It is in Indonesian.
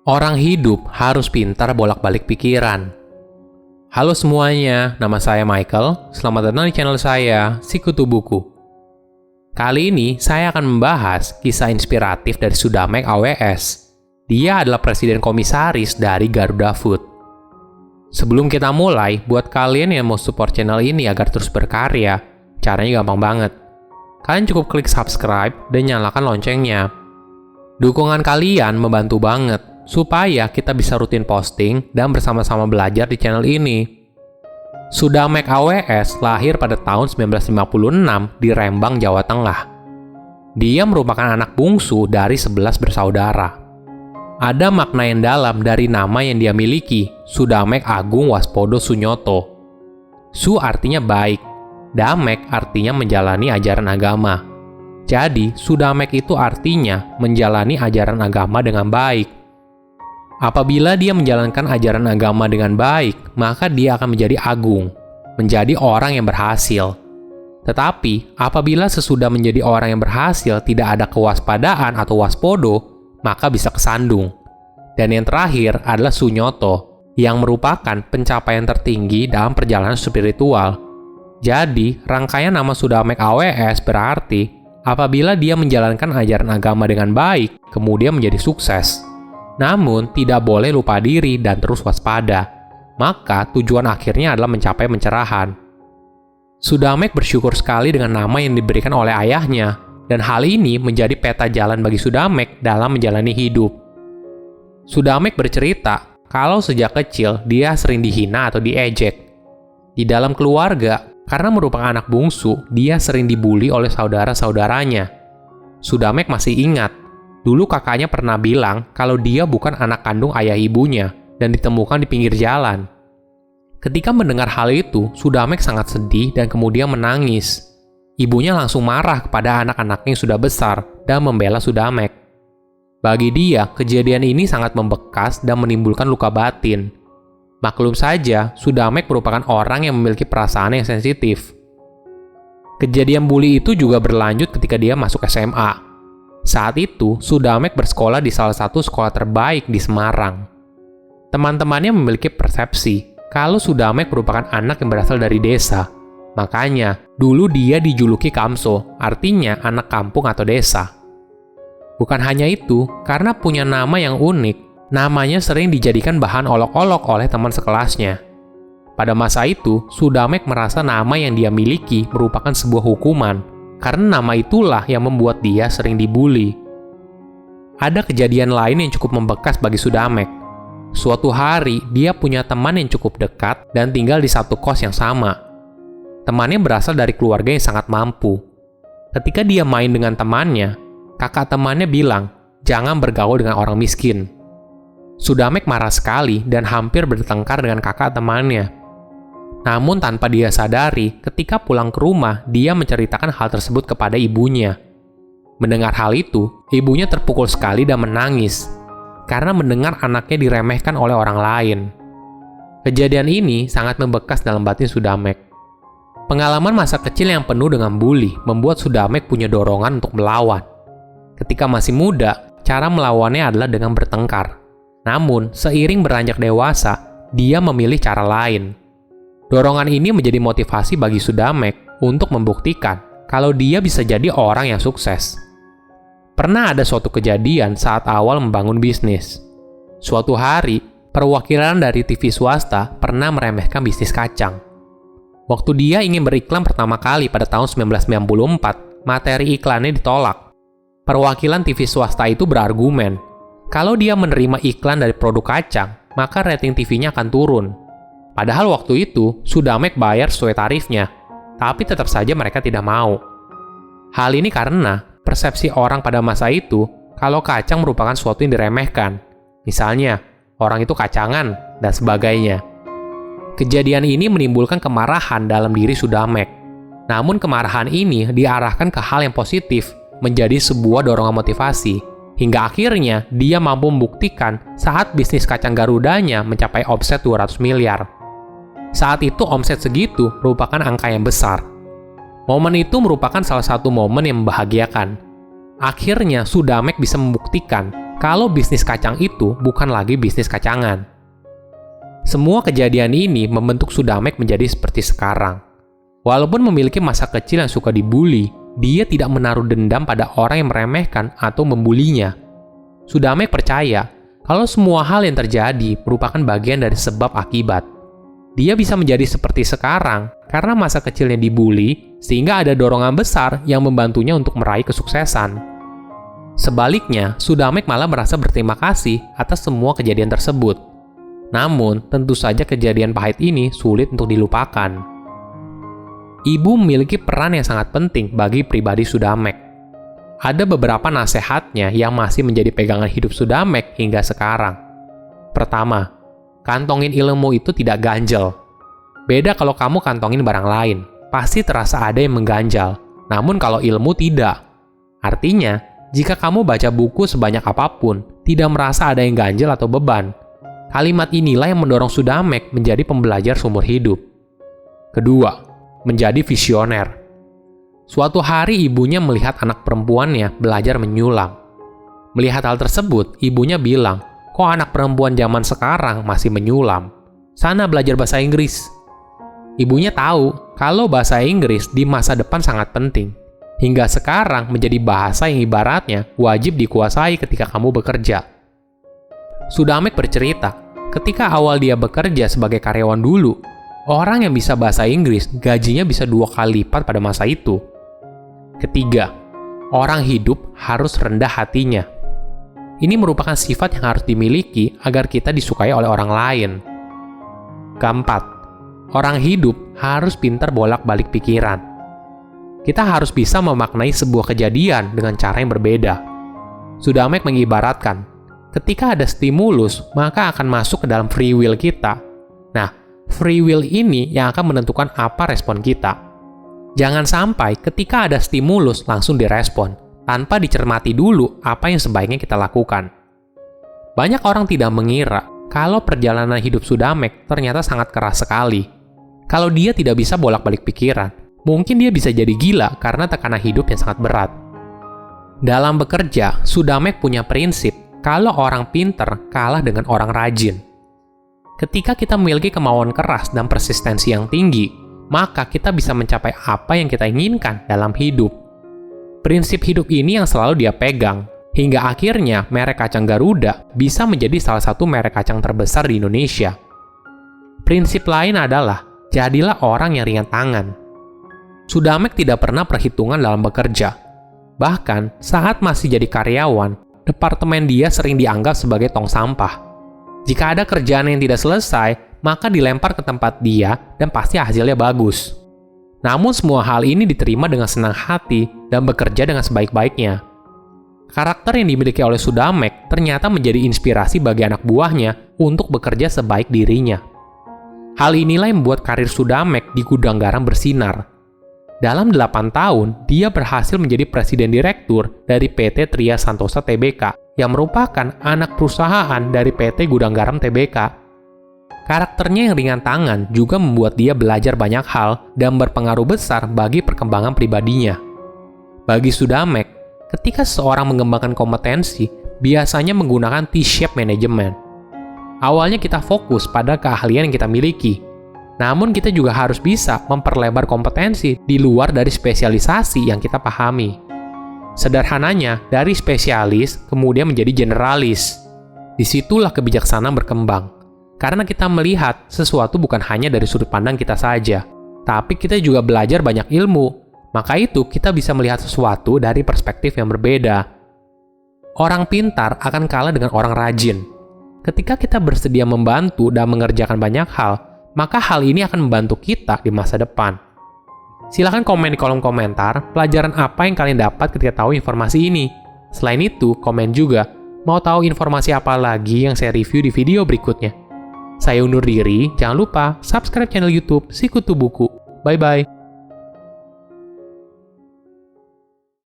Orang hidup harus pintar bolak-balik pikiran. Halo semuanya, nama saya Michael. Selamat datang di channel saya, Sikutu Buku. Kali ini saya akan membahas kisah inspiratif dari Sudamek AWS. Dia adalah presiden komisaris dari Garuda Food. Sebelum kita mulai, buat kalian yang mau support channel ini agar terus berkarya, caranya gampang banget. Kalian cukup klik subscribe dan nyalakan loncengnya. Dukungan kalian membantu banget supaya kita bisa rutin posting dan bersama-sama belajar di channel ini. Sudamek AWS lahir pada tahun 1956 di Rembang, Jawa Tengah. Dia merupakan anak bungsu dari 11 bersaudara. Ada makna yang dalam dari nama yang dia miliki, Sudamek Agung Waspodo Sunyoto. Su artinya baik, Damek artinya menjalani ajaran agama. Jadi, Sudamek itu artinya menjalani ajaran agama dengan baik. Apabila dia menjalankan ajaran agama dengan baik, maka dia akan menjadi agung, menjadi orang yang berhasil. Tetapi, apabila sesudah menjadi orang yang berhasil tidak ada kewaspadaan atau waspodo, maka bisa kesandung. Dan yang terakhir adalah Sunyoto, yang merupakan pencapaian tertinggi dalam perjalanan spiritual. Jadi, rangkaian nama Sudamek AWS berarti apabila dia menjalankan ajaran agama dengan baik, kemudian menjadi sukses. Namun, tidak boleh lupa diri dan terus waspada. Maka, tujuan akhirnya adalah mencapai pencerahan. Sudamek bersyukur sekali dengan nama yang diberikan oleh ayahnya, dan hal ini menjadi peta jalan bagi Sudamek dalam menjalani hidup. Sudamek bercerita kalau sejak kecil dia sering dihina atau diejek. Di dalam keluarga, karena merupakan anak bungsu, dia sering dibully oleh saudara-saudaranya. Sudamek masih ingat, dulu kakaknya pernah bilang kalau dia bukan anak kandung ayah ibunya dan ditemukan di pinggir jalan. Ketika mendengar hal itu, Sudamek sangat sedih dan kemudian menangis. Ibunya langsung marah kepada anak-anaknya yang sudah besar dan membela Sudamek. Bagi dia, kejadian ini sangat membekas dan menimbulkan luka batin. Maklum saja, Sudamek merupakan orang yang memiliki perasaan yang sensitif. Kejadian bully itu juga berlanjut ketika dia masuk SMA. Saat itu, Sudamek bersekolah di salah satu sekolah terbaik di Semarang. Teman-temannya memiliki persepsi kalau Sudamek merupakan anak yang berasal dari desa. Makanya, dulu dia dijuluki Kamso, artinya anak kampung atau desa. Bukan hanya itu, karena punya nama yang unik, namanya sering dijadikan bahan olok-olok oleh teman sekelasnya. Pada masa itu, Sudamek merasa nama yang dia miliki merupakan sebuah hukuman, karena nama itulah yang membuat dia sering dibully. Ada kejadian lain yang cukup membekas bagi Sudamek. Suatu hari, dia punya teman yang cukup dekat dan tinggal di satu kos yang sama. Temannya berasal dari keluarga yang sangat mampu. Ketika dia main dengan temannya, kakak temannya bilang, "Jangan bergaul dengan orang miskin." Sudamek marah sekali dan hampir bertengkar dengan kakak temannya. Namun tanpa dia sadari, ketika pulang ke rumah, dia menceritakan hal tersebut kepada ibunya. Mendengar hal itu, ibunya terpukul sekali dan menangis, karena mendengar anaknya diremehkan oleh orang lain. Kejadian ini sangat membekas dalam batin Sudamek. Pengalaman masa kecil yang penuh dengan bully membuat Sudamek punya dorongan untuk melawan. Ketika masih muda, cara melawannya adalah dengan bertengkar. Namun, seiring beranjak dewasa, dia memilih cara lain. Dorongan ini menjadi motivasi bagi Sudamek untuk membuktikan kalau dia bisa jadi orang yang sukses. Pernah ada suatu kejadian saat awal membangun bisnis. Suatu hari, perwakilan dari TV swasta pernah meremehkan bisnis kacang. Waktu dia ingin beriklan pertama kali pada tahun 1994, materi iklannya ditolak. Perwakilan TV swasta itu berargumen, kalau dia menerima iklan dari produk kacang, maka rating TV-nya akan turun. Padahal waktu itu, Sudamek bayar sesuai tarifnya, tapi tetap saja mereka tidak mau. Hal ini karena persepsi orang pada masa itu kalau kacang merupakan sesuatu yang diremehkan. Misalnya, orang itu kacangan, dan sebagainya. Kejadian ini menimbulkan kemarahan dalam diri Sudamek. Namun kemarahan ini diarahkan ke hal yang positif, menjadi sebuah dorongan motivasi. Hingga akhirnya, dia mampu membuktikan saat bisnis kacang Garudanya mencapai omset 200 miliar. Saat itu omset segitu merupakan angka yang besar. Momen itu merupakan salah satu momen yang membahagiakan. Akhirnya Sudamek bisa membuktikan kalau bisnis kacang itu bukan lagi bisnis kacangan. Semua kejadian ini membentuk Sudamek menjadi seperti sekarang. Walaupun memiliki masa kecil yang suka dibully, dia tidak menaruh dendam pada orang yang meremehkan atau membulinya. Sudamek percaya kalau semua hal yang terjadi merupakan bagian dari sebab akibat. Dia bisa menjadi seperti sekarang karena masa kecilnya dibully, sehingga ada dorongan besar yang membantunya untuk meraih kesuksesan. Sebaliknya, Sudamek malah merasa berterima kasih atas semua kejadian tersebut. Namun, tentu saja kejadian pahit ini sulit untuk dilupakan. Ibu memiliki peran yang sangat penting bagi pribadi Sudamek. Ada beberapa nasihatnya yang masih menjadi pegangan hidup Sudamek hingga sekarang. Pertama, kantongin ilmu itu tidak ganjel. Beda kalau kamu kantongin barang lain, pasti terasa ada yang mengganjal. Namun kalau ilmu tidak. Artinya, jika kamu baca buku sebanyak apapun, tidak merasa ada yang ganjel atau beban. Kalimat inilah yang mendorong Sudamek menjadi pembelajar seumur hidup. Kedua, menjadi visioner. Suatu hari ibunya melihat anak perempuannya belajar menyulam. Melihat hal tersebut, ibunya bilang, "Kok anak perempuan zaman sekarang masih menyulam? Sana belajar bahasa Inggris." Ibunya tahu kalau bahasa Inggris di masa depan sangat penting. Hingga sekarang menjadi bahasa yang ibaratnya wajib dikuasai ketika kamu bekerja. Sudamek bercerita, ketika awal dia bekerja sebagai karyawan dulu, orang yang bisa bahasa Inggris gajinya bisa 2 kali lipat pada masa itu. Ketiga, orang hidup harus rendah hatinya. Ini merupakan sifat yang harus dimiliki agar kita disukai oleh orang lain. Keempat, orang hidup harus pintar bolak-balik pikiran. Kita harus bisa memaknai sebuah kejadian dengan cara yang berbeda. Sudamek mengibaratkan, ketika ada stimulus, maka akan masuk ke dalam free will kita. Nah, free will ini yang akan menentukan apa respon kita. Jangan sampai ketika ada stimulus langsung direspon, tanpa dicermati dulu apa yang sebaiknya kita lakukan. Banyak orang tidak mengira kalau perjalanan hidup Sudamek ternyata sangat keras sekali. Kalau dia tidak bisa bolak-balik pikiran, mungkin dia bisa jadi gila karena tekanan hidup yang sangat berat. Dalam bekerja, Sudamek punya prinsip kalau orang pinter kalah dengan orang rajin. Ketika kita memiliki kemauan keras dan persistensi yang tinggi, maka kita bisa mencapai apa yang kita inginkan dalam hidup. Prinsip hidup ini yang selalu dia pegang, hingga akhirnya merek kacang Garuda bisa menjadi salah satu merek kacang terbesar di Indonesia. Prinsip lain adalah, jadilah orang yang ringan tangan. Sudamek tidak pernah perhitungan dalam bekerja. Bahkan, saat masih jadi karyawan, departemen dia sering dianggap sebagai tong sampah. Jika ada kerjaan yang tidak selesai, maka dilempar ke tempat dia dan pasti hasilnya bagus. Namun semua hal ini diterima dengan senang hati dan bekerja dengan sebaik-baiknya. Karakter yang dimiliki oleh Sudamek ternyata menjadi inspirasi bagi anak buahnya untuk bekerja sebaik dirinya. Hal inilah yang membuat karir Sudamek di gudang garam bersinar. Dalam 8 tahun, dia berhasil menjadi presiden direktur dari PT Tria Santosa Tbk, yang merupakan anak perusahaan dari PT Gudang Garam Tbk. Karakternya yang ringan tangan juga membuat dia belajar banyak hal dan berpengaruh besar bagi perkembangan pribadinya. Bagi Sudamek, ketika seseorang mengembangkan kompetensi, biasanya menggunakan T-shape management. Awalnya kita fokus pada keahlian yang kita miliki, namun kita juga harus bisa memperlebar kompetensi di luar dari spesialisasi yang kita pahami. Sederhananya, dari spesialis kemudian menjadi generalis. Disitulah kebijaksanaan berkembang. Karena kita melihat sesuatu bukan hanya dari sudut pandang kita saja, tapi kita juga belajar banyak ilmu. Maka itu kita bisa melihat sesuatu dari perspektif yang berbeda. Orang pintar akan kalah dengan orang rajin. Ketika kita bersedia membantu dan mengerjakan banyak hal, maka hal ini akan membantu kita di masa depan. Silahkan komen di kolom komentar pelajaran apa yang kalian dapat ketika tahu informasi ini. Selain itu, komen juga mau tahu informasi apa lagi yang saya review di video berikutnya. Saya undur diri, jangan lupa subscribe channel YouTube Sikutu Buku. Bye-bye.